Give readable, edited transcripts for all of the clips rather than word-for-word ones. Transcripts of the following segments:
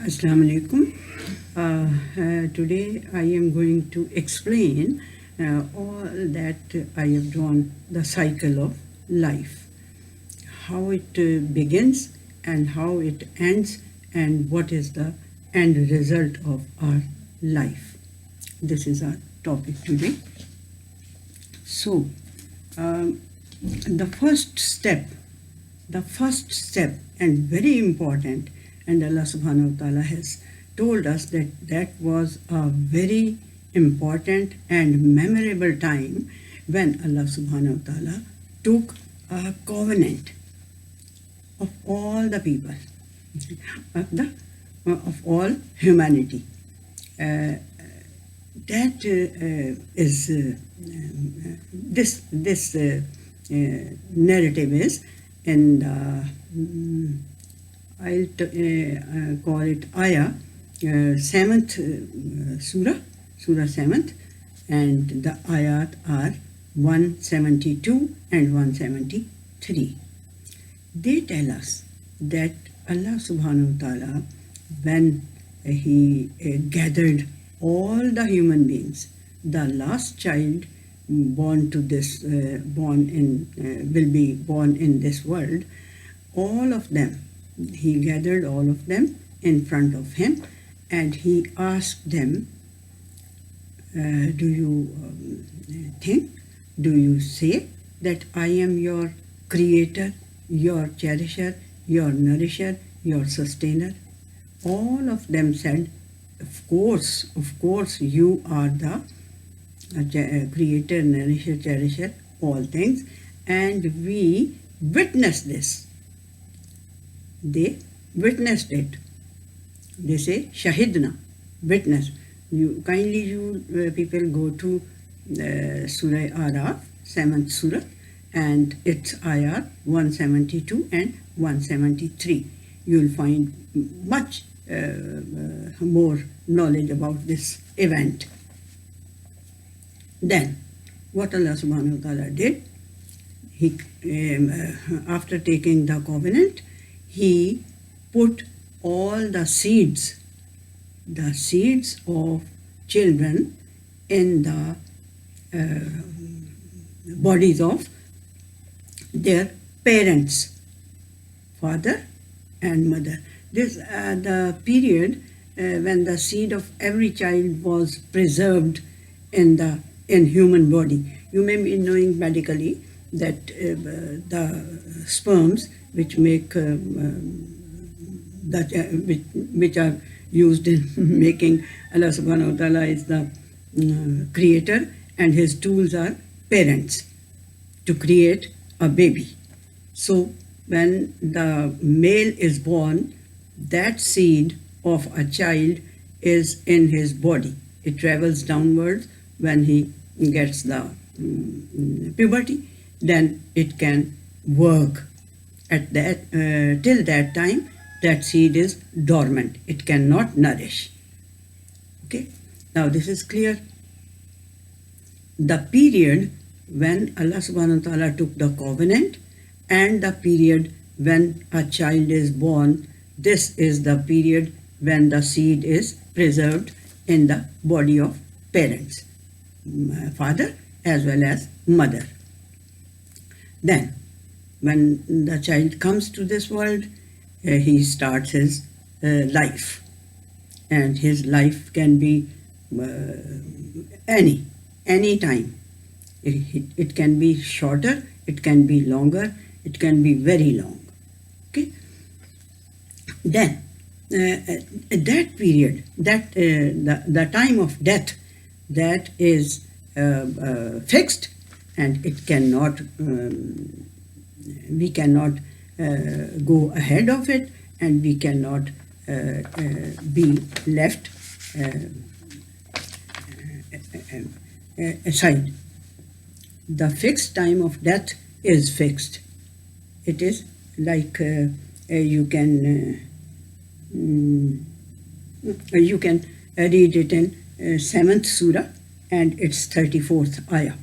Assalamu alaikum. Today I am going to explain all that I have drawn the cycle of life, how it begins and how it ends, and what is the end result of our life. This is our topic today. So, the first step, and very important, and Allah subhanahu wa ta'ala has told us that was a very important and memorable time when Allah subhanahu wa ta'ala took a covenant of all the people, of all humanity. That is this narrative is in the I'll call it Ayah, 7th Surah 7th, and the Ayat are 172 and 173. They tell us that Allah subhanahu wa ta'ala, when He gathered all the human beings, the last child will be born in this world, all of them, He gathered all of them in front of Him, and He asked them, do you think, do you say that I am your creator, your cherisher, your nourisher, your sustainer? All of them said, of course, you are the creator, nourisher, cherisher, all things, and we witness this. They witnessed it. They say, Shahidna, witness. You people go to Surah Araf, 7th Surah, and it's Ayat 172 and 173. You'll find much more knowledge about this event. Then, what Allah subhanahu wa ta'ala did, He, after taking the covenant, He put all the seeds of children in the bodies of their parents, father and mother. This the period when the seed of every child was preserved in human body. You may be knowing medically that the sperms which make which are used in making, Allah subhanahu wa ta'ala is the creator, and His tools are parents to create a baby. So when the male is born, that seed of a child is in his body. It travels downwards. When he gets the puberty, then it can work. At that till that time, that seed is dormant. It cannot nourish. Okay. Now this is clear. The period when Allah subhanahu wa ta'ala took the covenant and the period when a child is born, this is the period when the seed is preserved in the body of parents, father as well as mother. Then, when the child comes to this world, he starts his life. And his life can be any time. It can be shorter, it can be longer, it can be very long. Okay? Then, that period, the time of death, that is fixed, and it cannot, we cannot go ahead of it, and we cannot be left aside. The fixed time of death is fixed. It is like you can read it in 7th Surah, and it's 34th Ayah.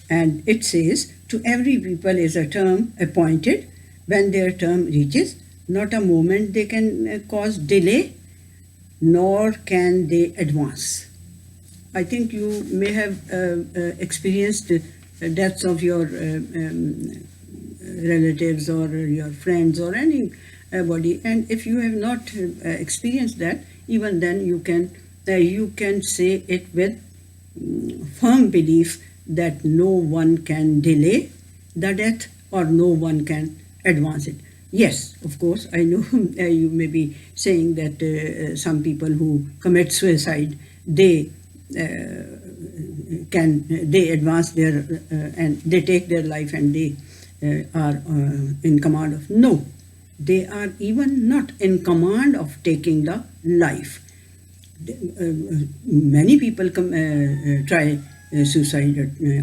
And it says, to every people is a term appointed. When their term reaches, not a moment they can cause delay, nor can they advance. I think you may have experienced deaths of your relatives or your friends or anybody, and if you have not experienced that, even then you can say it with firm belief that no one can delay the death or no one can advance it. Yes, of course, I know you may be saying that some people who commit suicide, they advance their and they take their life and they are in command of. No, they are even not in command of taking the life. Many people try suicide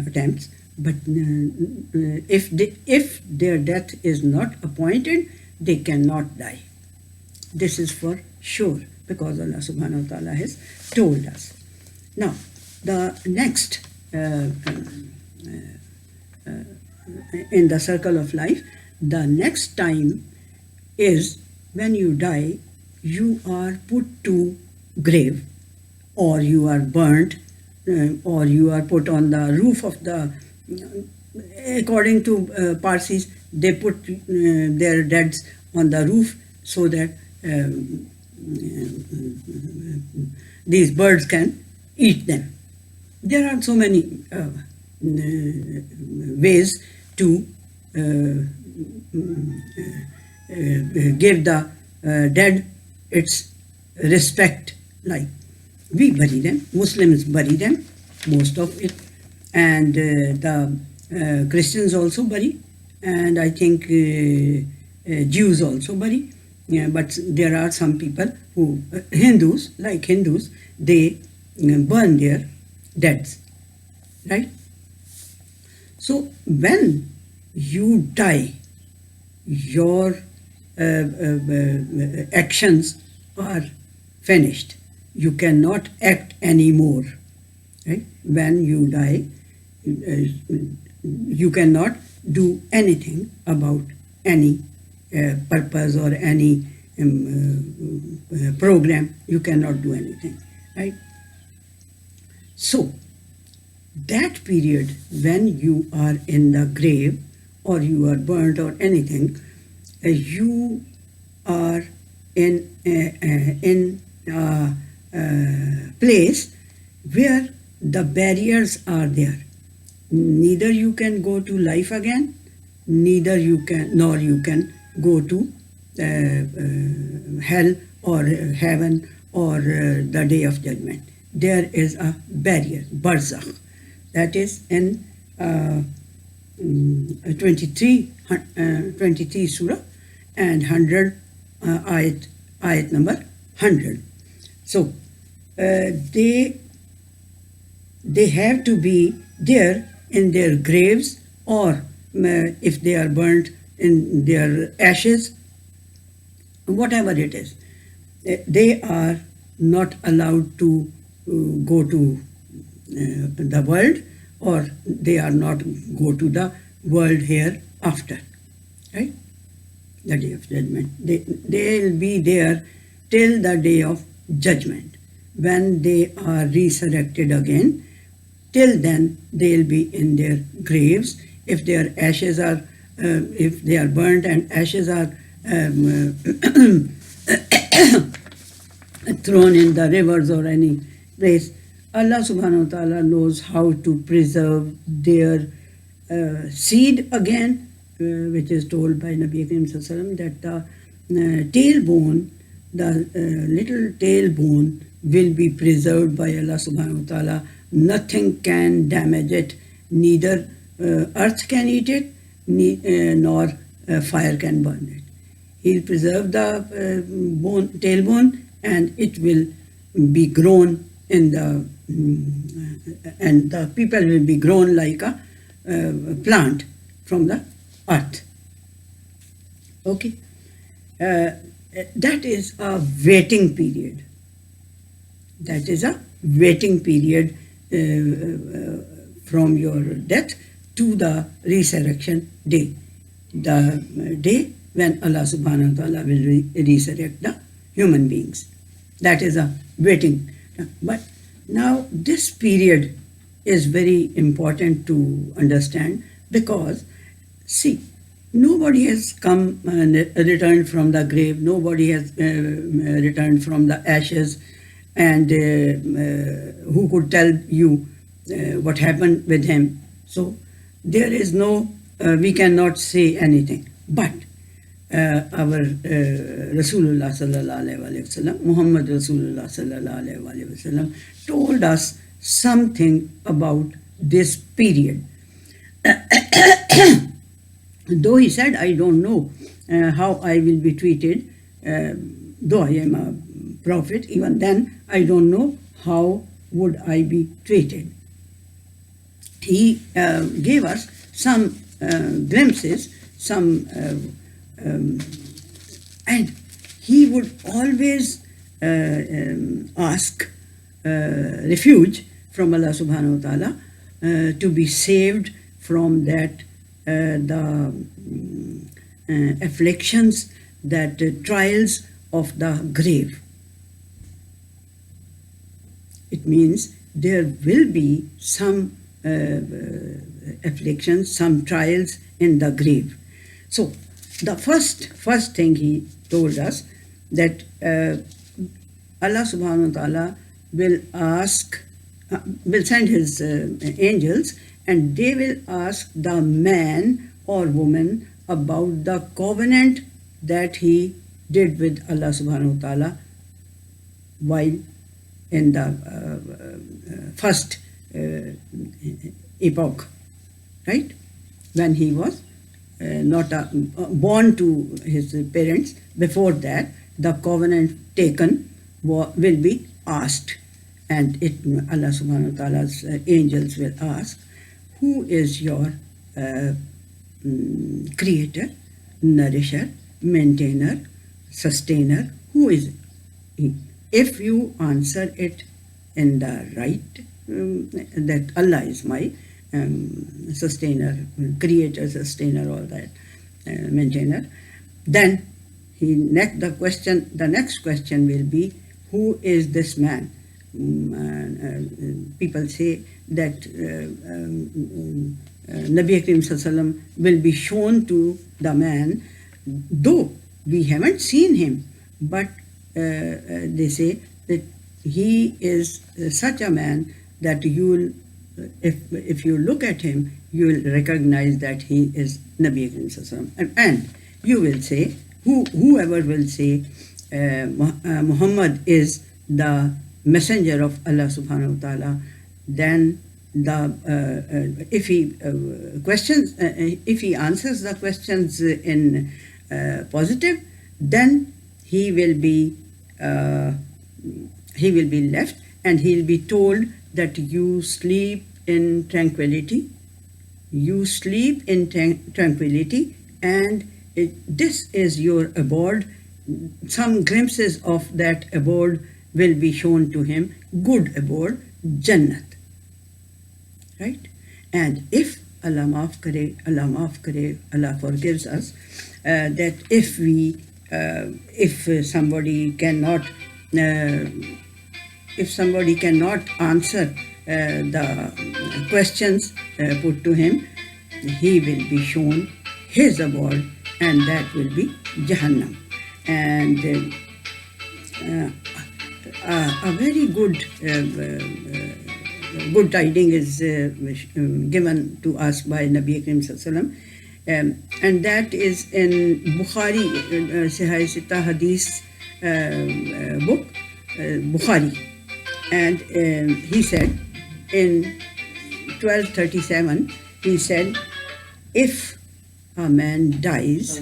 attempts, but if their death is not appointed, they cannot die. This is for sure, because Allah subhanahu wa ta'ala has told us. Now, the next in the circle of life, the next time is when you die, you are put to grave, or you are burnt, or you are put on the roof of the, according to Parsis, they put their deads on the roof so that these birds can eat them. There are so many ways to give the dead its respect. Like we bury them, Muslims bury them, most of it, and the Christians also bury, and I think Jews also bury. Yeah, but there are some people who, Hindus, they burn their deads, right? So when you die, your actions are finished. You cannot act anymore, right? When you die, you cannot do anything about any purpose or any program. You cannot do anything, right? So that period when you are in the grave or you are burnt or anything, you are in a place where the barriers are there. Neither you can go to life again, nor you can go to hell or heaven or the day of judgment. There is a barrier, barzakh. That is in 23 surah and 100 ayat number 100. So they have to be there in their graves, or if they are burnt in their ashes, whatever it is, they are not allowed to go to the world, or they are not go to the world hereafter, right? The day of judgment. They'll be there till the day of judgment. When they are resurrected again, till then they'll be in their graves. If their ashes are, if they are burnt and ashes are thrown in the rivers or any place, Allah subhanahu wa ta'ala knows how to preserve their seed again, which is told by Nabi Karim Sallallahu Alaihi Wasallam that the tailbone, the little tailbone will be preserved by Allah subhanahu wa ta'ala. Nothing can damage it, neither earth can eat it, nor fire can burn it. He'll preserve the tailbone, and it will be grown in the, and the people will be grown like a plant from the earth. Okay, that is a waiting period. That is a waiting period from your death to the resurrection day, the day when Allah subhanahu wa ta'ala will resurrect the human beings. That is a waiting. But now this period is very important to understand, because see, nobody has come returned from the grave, nobody has returned from the ashes, and who could tell you what happened with him. So there is no, we cannot say anything. But our Rasulullah sallallahu alaihi wasallam, Muhammad Rasulullah sallallahu alaihi wasallam, told us something about this period. Though he said, I don't know how I will be treated, though I am a prophet, even then I don't know how would I be treated. He gave us some glimpses, some and he would always ask refuge from Allah subhanahu wa ta'ala to be saved from that the afflictions, that trials of the grave. It means there will be some afflictions, some trials in the grave. So the first thing he told us, that Allah subhanahu wa ta'ala will ask, will send his angels, and they will ask the man or woman about the covenant that he did with Allah subhanahu wa ta'ala while in the first epoch, right? When he was not born to his parents. Before that, the covenant taken will be asked, and Allah subhanahu wa ta'ala's angels will ask, who is your creator, nourisher, maintainer, sustainer? Who is he? If you answer it in the right, that Allah is my sustainer, creator, sustainer, all that, maintainer, then the next question will be, who is this man? People say that Nabi Akram Sallallahu will be shown to the man, though we haven't seen him, but they say that he is such a man that you will, if you look at him, you will recognize that he is Nabi Akram Sallallahu, and you will say, whoever will say Muhammad is the messenger of Allah subhanahu wa ta'ala, then if he answers the questions in positive, then he will be left, and he will be told that you sleep in tranquility, and this is your abode. Some glimpses of that abode will be shown to him, good abode, Jannat. Right? And if Allah maaf kare, Allah forgives us, that if somebody cannot answer the questions put to him, he will be shown his abode, and that will be Jahannam. And a very good tiding is given to us by Nabi Akram Sallallahu Alaihi Wasallam, and that is in Bukhari, Sahih Sitta Hadith book, Bukhari. And he said in 1237, he said, if a man dies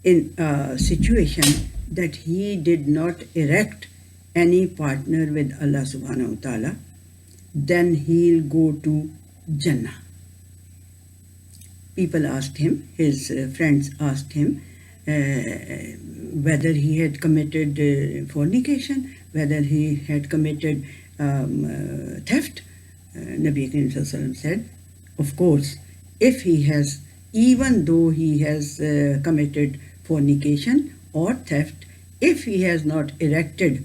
in a situation that he did not erect any partner with Allah subhanahu wa ta'ala, then he'll go to Jannah. People asked him, his friends asked him, whether he had committed fornication, whether he had committed theft. Nabi Akram Sallallahu Alaihi Wasallam said, of course, if he has, even though he has committed fornication or theft, if he has not erected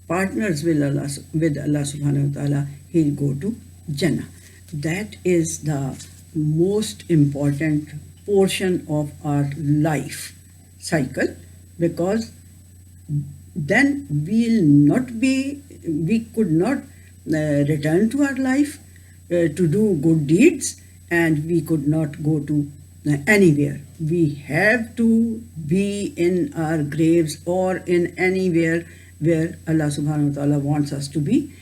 partners with Allah subhanahu wa ta'ala, he'll go to Jannah. That is the most important portion of our life cycle, because then we could not return to our life to do good deeds, and we could not go to anywhere. We have to be in our graves or in anywhere where Allah subhanahu wa ta'ala wants us to be.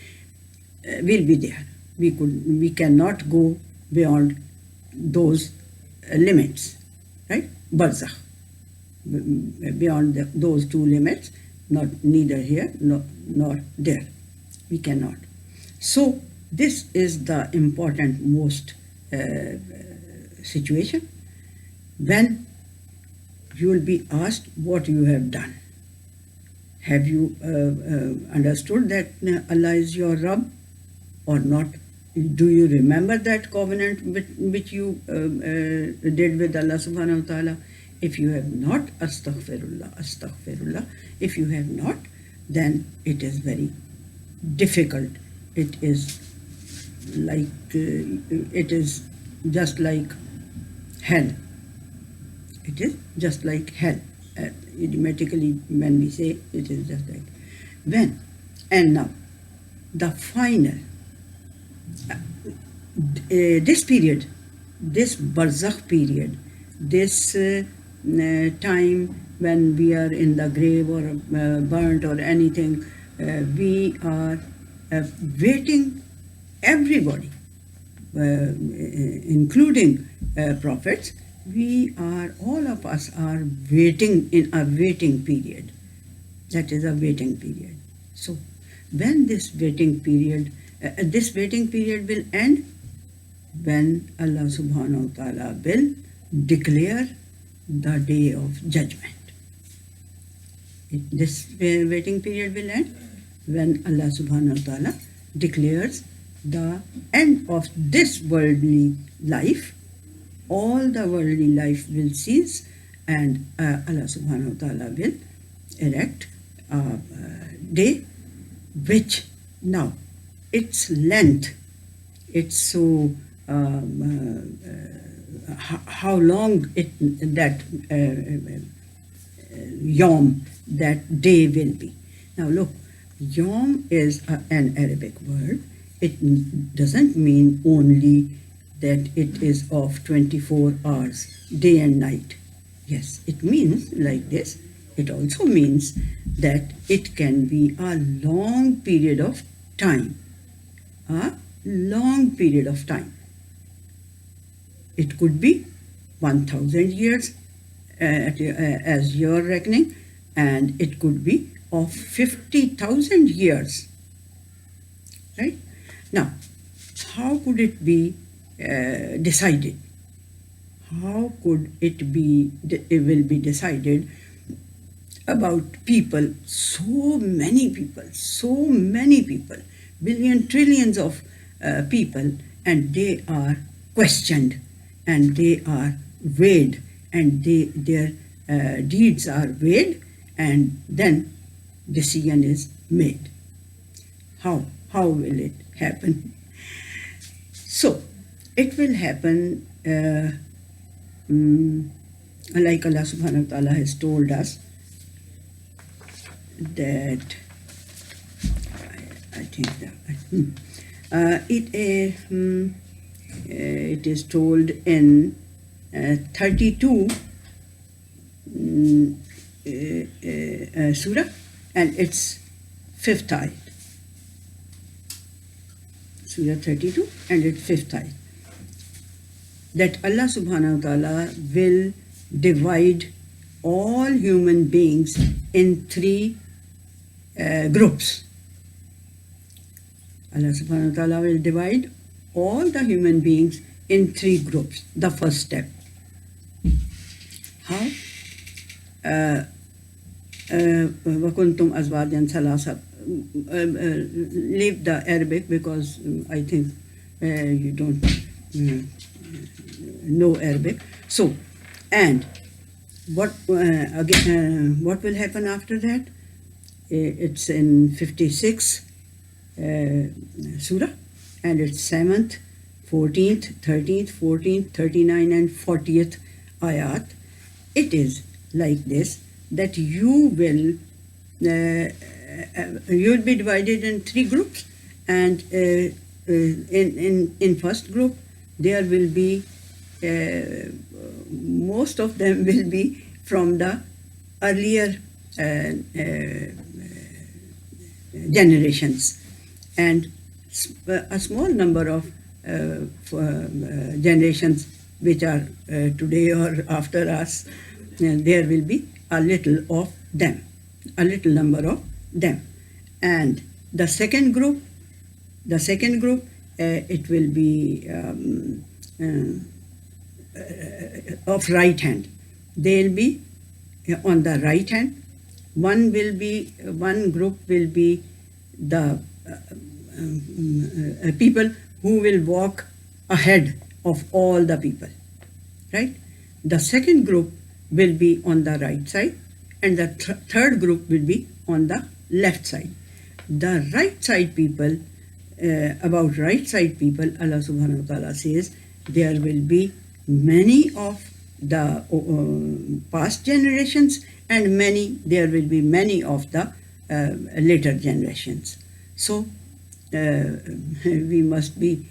We'll be there. We cannot go beyond those limits, right? Barzakh. Beyond those two limits, neither here nor there. We cannot. So this is the important most situation, when you will be asked what you have done. Have you understood that Allah is your Rabb or not? Do you remember that covenant which you did with Allah subhanahu wa ta'ala? If you have not, astaghfirullah, astaghfirullah. If you have not, then it is very difficult. It is just like hell. It is just like hell. Idiomatically, when we say it is just like when. And now, the final, this period, this barzakh period, this time when we are in the grave or burnt or anything, we are waiting, everybody, including prophets, all of us are waiting in a waiting period. That is a waiting period. So when this waiting period will end, when Allah subhanahu wa ta'ala will declare the day of judgment. This waiting period will end when Allah subhanahu wa ta'ala declares the end of this worldly life. All the worldly life will cease, and Allah subhanahu wa ta'ala will erect a day which, now its length, it's so how long that yom, that day will be. Now look, yom is an Arabic word. It doesn't mean only that it is of 24 hours, day and night. Yes, it means like this. It also means that it can be a long period of time. A long period of time. It could be 1,000 years as your reckoning, and it could be of 50,000 years. Right? Now, how could it be decided? How could it will be decided about people, so many people, billion, trillions of people, and they are questioned, and they are weighed, and their deeds are weighed, and then decision is made. How will it happen? So it will happen like Allah subhanahu wa ta'ala has told us, that I think that it is told in 32 surah, and it's 5th ayat. Surah 32 and its 5th ayat. That Allah subhanahu wa ta'ala will divide all human beings in 3 groups. Allah subhanahu wa ta'ala will divide all the human beings in 3 groups. The first step. How? وَكُنْتُمْ أَزْوَاجًا ثَلَاثَةً. Leave the Arabic, because I think you don't know Arabic. So, and what will happen after that? it's in 56 surah, and it's 7th, 14th, 13th, 14th, 39th, and 40th ayat. It is like this, that you'll be divided in 3 groups, and in first group there will be most of them will be from the earlier generations, and a small number of generations which are today or after us, there will be a little of them, a little number of them. And the second group, it will be of right hand. They'll be on the right hand. One group will be the people who will walk ahead of all the people, right? The second group will be on the right side, and the third group will be on the left side. The right side people, about right side people, Allah subhanahu wa ta'ala says there will be many of the past generations, and there will be many of the later generations. So we must be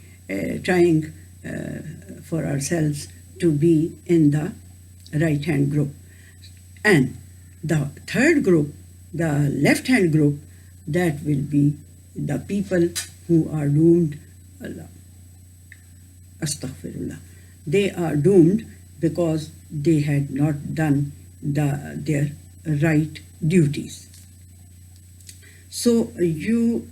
trying for ourselves to be in the right hand group. And the third group, the left hand group, that will be the people who are doomed. Astaghfirullah. They are doomed because they had not done their right duties. So you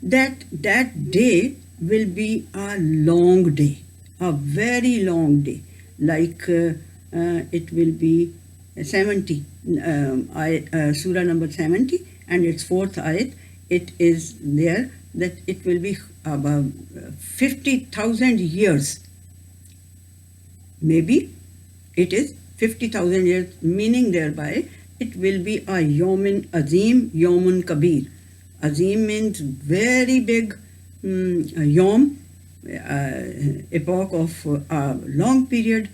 that day will be a long day, a very long day. Like it will be 70, surah number 70, and its 4th ayat. It is there that it will be about 50,000 years. Maybe it is 50,000 years, meaning thereby it will be a Yawmin Azim, Yawmun Kabir. Azim means very big, Yawm, epoch of a long period,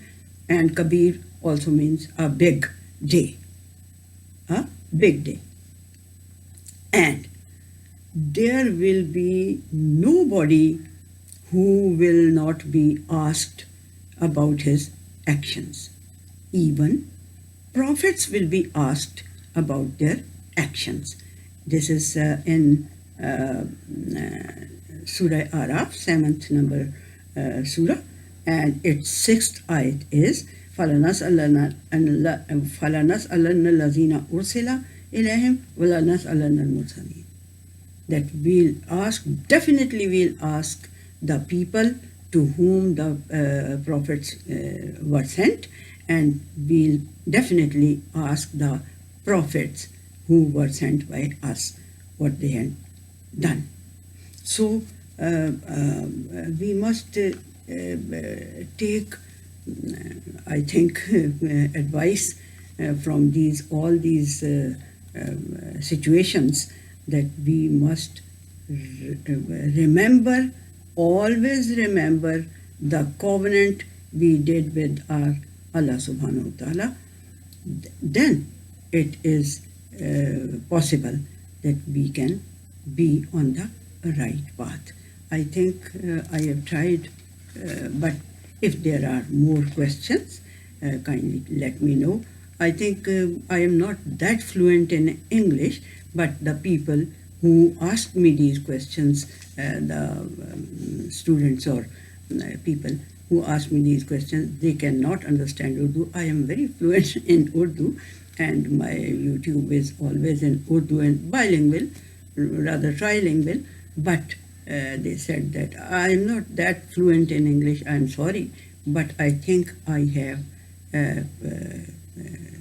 and Kabir also means a big day. A big day. And there will be nobody who will not be asked about his actions. Even prophets will be asked about their actions. This is in Surah Araf, 7th number surah, and its 6th ayat is فَلَنَسْأَلَنَّ الَّذِينَ أُرْسِلَ إِلَيْهِمْ وَلَنَسْأَلَنَّ الْمُرْسَلِينَ. That definitely we'll ask the people to whom the prophets were sent, and we'll definitely ask the prophets who were sent by us what they had done. So we must take, I think, advice from all these situations, that we must always remember the covenant we did with our Allah subhanahu wa ta'ala. Then it is possible that we can be on the right path. I think I have tried, but if there are more questions, kindly let me know. I think I am not that fluent in English, but the people who ask me these questions, the students or people who ask me these questions, they cannot understand Urdu. I am very fluent in Urdu, and my YouTube is always in Urdu and bilingual, rather trilingual, but they said that I am not that fluent in English. I am sorry, but I think I have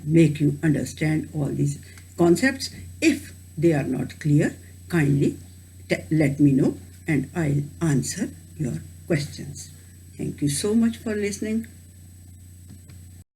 make you understand all these concepts. If they are not clear, kindly let me know and I'll answer your questions. Thank you so much for listening.